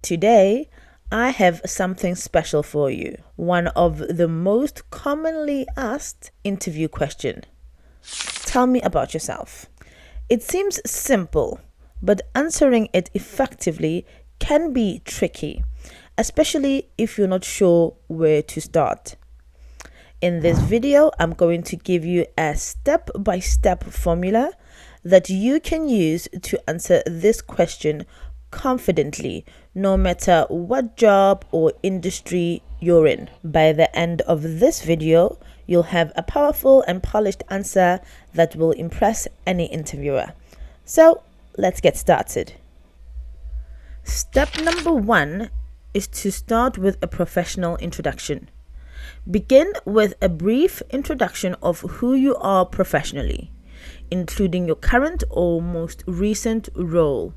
Today, I have something special for you. One of the most commonly asked interview questions. Tell me about yourself. It seems simple, but answering it effectively can be tricky, especially if you're not sure where to start. In this video, I'm going to give you a step-by-step formula that you can use to answer this question confidently, no matter what job or industry you're in. By the end of this video, you'll have a powerful and polished answer that will impress any interviewer. So let's get started. Step number 1 is to start with a professional introduction. Begin with a brief introduction of who you are professionally, including your current or most recent role.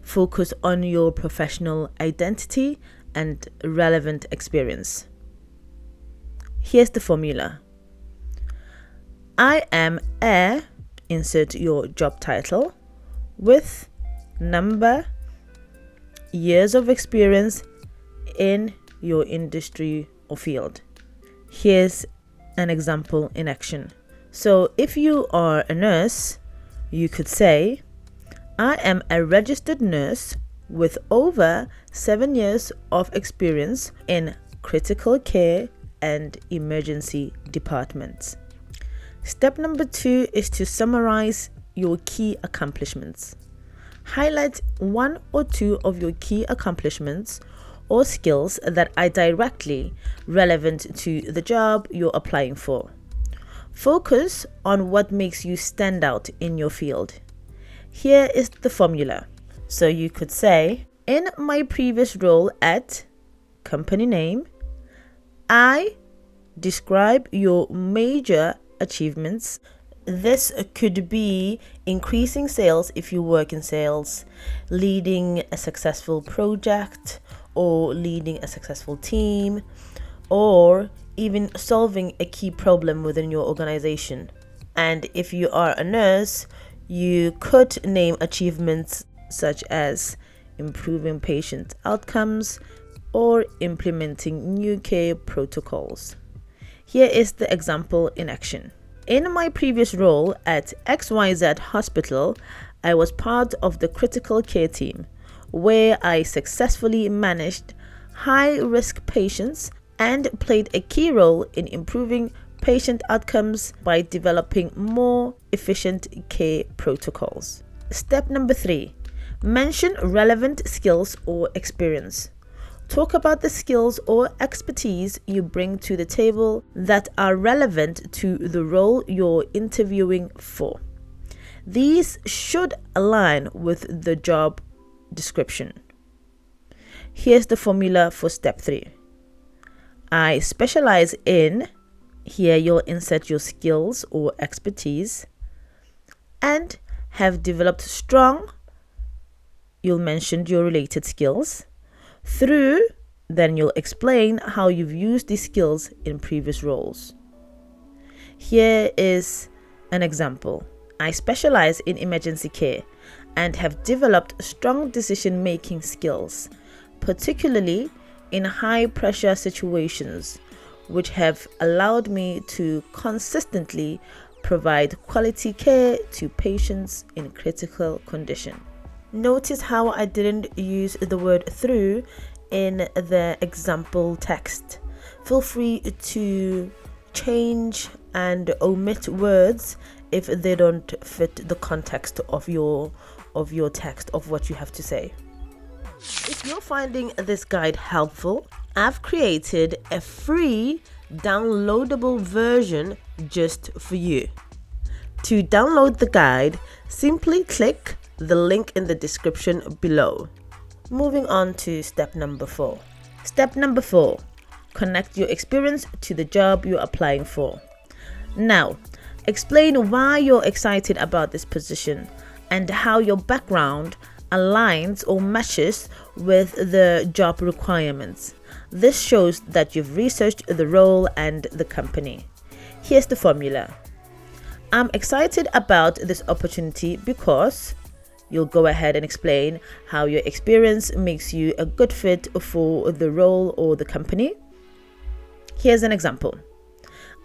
Focus on your professional identity and relevant experience. Here's the formula. I am a, insert your job title, with number, years of experience in your industry or field. Here's an example in action. So if you are a nurse, you could say, I am a registered nurse with over 7 years of experience in critical care and emergency departments. Step number 2 is to summarize your key accomplishments. Highlight 1 or 2 of your key accomplishments or skills that are directly relevant to the job you're applying for. Focus on what makes you stand out in your field. Here is the formula. So you could say, in my previous role at company name, I describe your major achievements. This could be increasing sales if you work in sales, leading a successful project, or leading a successful team, or even solving a key problem within your organization. And if you are a nurse, you could name achievements such as improving patient outcomes or implementing new care protocols. Here is the example in action. In my previous role at XYZ Hospital, I was part of the critical care team, where I successfully managed high-risk patients and played a key role in improving patient outcomes by developing more efficient care protocols. Step number 3, mention relevant skills or experience. Talk about the skills or expertise you bring to the table that are relevant to the role you're interviewing for. These should align with the job description. Here's the formula for step 3. I specialize in, here you'll insert your skills or expertise, and have developed strong, you'll mention your related skills, through, then you'll explain how you've used these skills in previous roles. Here is an example. I specialize in emergency care and have developed strong decision-making skills, particularly in high-pressure situations, which have allowed me to consistently provide quality care to patients in critical condition. Notice how I didn't use the word through in the example text. Feel free to change and omit words if they don't fit the context of your text, of what you have to say. If you're finding this guide helpful, I've created a free downloadable version just for you. To download the guide, simply click the link in the description below. Moving on to step number 4. Step number 4, connect your experience to the job you're applying for. Now, explain why you're excited about this position and how your background aligns or matches with the job requirements. This shows that you've researched the role and the company. Here's the formula. I'm excited about this opportunity because You'll go ahead and explain how your experience makes you a good fit for the role or the company. Here's an example.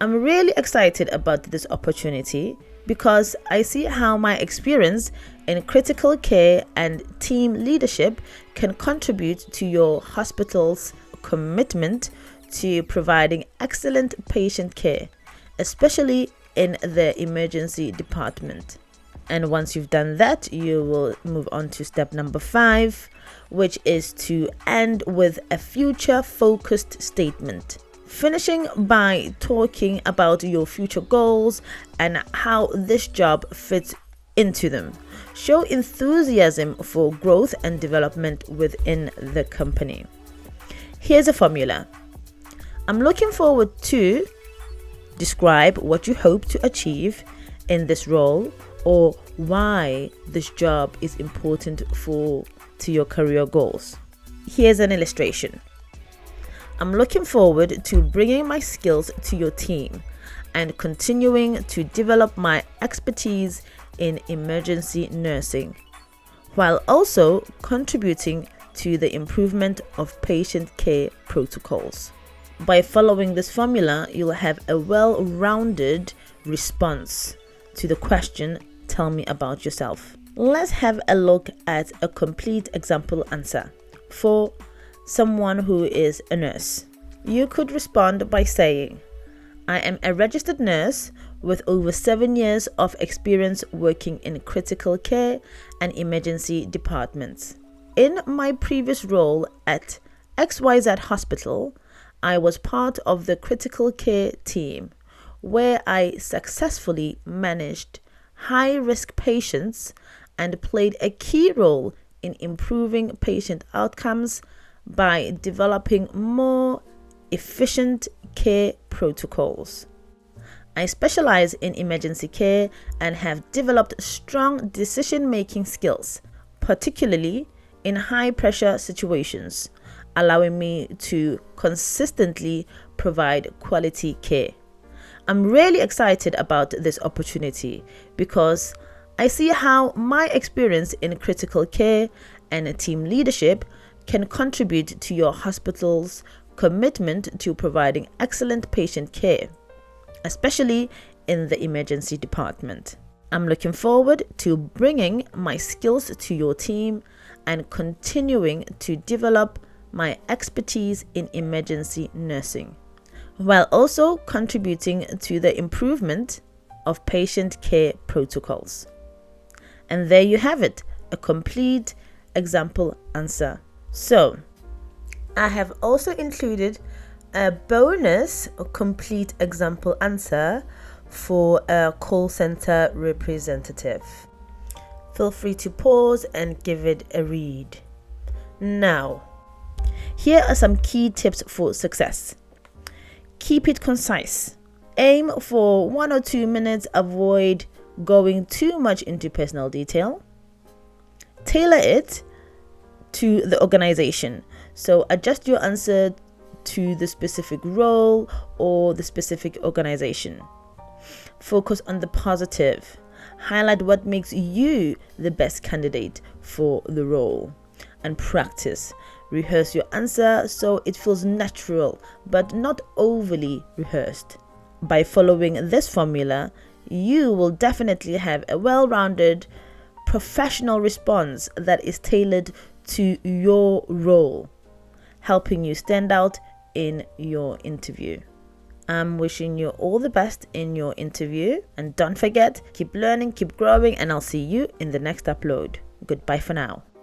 I'm really excited about this opportunity because I see how my experience in critical care and team leadership can contribute to your hospital's commitment to providing excellent patient care, especially in the emergency department. And once you've done that, you will move on to step number 5, which is to end with a future-focused statement. Finishing by talking about your future goals and how this job fits into them. Show enthusiasm for growth and development within the company. Here's a formula. I'm looking forward to describe what you hope to achieve in this role or why this job is important to your career goals. Here's an illustration. I'm looking forward to bringing my skills to your team and continuing to develop my expertise in emergency nursing, while also contributing to the improvement of patient care protocols. By following this formula, you'll have a well-rounded response to the question, "Tell me about yourself." Let's have a look at a complete example answer. For someone who is a nurse, you could respond by saying, "I am a registered nurse with over 7 years of experience working in critical care and emergency departments. In my previous role at XYZ Hospital, I was part of the critical care team where I successfully managed high-risk patients and played a key role in improving patient outcomes by developing more efficient care protocols. I specialize in emergency care and have developed strong decision-making skills, particularly in high-pressure situations, allowing me to consistently provide quality care. I'm really excited about this opportunity because I see how my experience in critical care and team leadership can contribute to your hospital's commitment to providing excellent patient care, especially in the emergency department. I'm looking forward to bringing my skills to your team and continuing to develop my expertise in emergency nursing, while also contributing to the improvement of patient care protocols." And there you have it, a complete example answer. So, I have also included a bonus complete example answer for a call center representative. Feel free to pause and give it a read. Now, here are some key tips for success. Keep it concise. Aim for 1 or 2 minutes. Avoid going too much into personal detail. Tailor it to the organization. So adjust your answer to the specific role or the specific organization. Focus on the positive. Highlight what makes you the best candidate for the role. And practice. Rehearse your answer so it feels natural but not overly rehearsed. By following this formula, you will definitely have a well-rounded, professional response that is tailored to your role, helping you stand out in your interview. I'm wishing you all the best in your interview, and don't forget, keep learning, keep growing, and I'll see you in the next upload. Goodbye for now.